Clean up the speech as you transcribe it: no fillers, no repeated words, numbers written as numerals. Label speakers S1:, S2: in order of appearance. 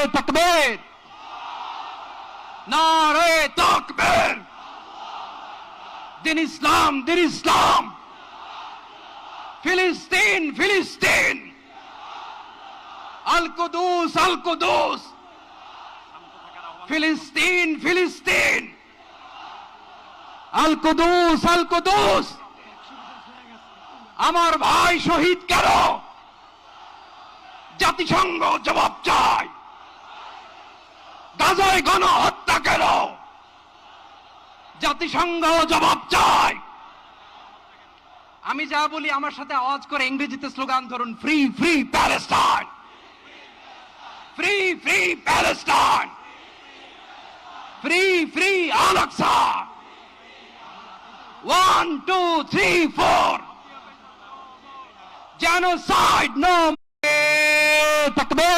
S1: তাকবীর, নারে তাকবীর। দিন ইসলাম, দিন ইসলাম। ফিলিস্তিন, ফিলিস্তিন। আল কুদুস, আল কুদুস। ফিলিস্তিন, ফিলিস্তিন। আল কুদুস, আল কুদুস। আমার ভাই শহীদ কেন? জাতিসংঘ জবাব চায়। গাজায় গণহত্যা কেন? জাতিসংঘ জবাব চায়। আমি যা বলি আমার সাথে আওয়াজ করে ইংরেজিতে স্লোগান ধরুন, free free Palestine, free free Palestine, free free Al Aqsa. 1 2 3 4 genocide no। তাকবীর।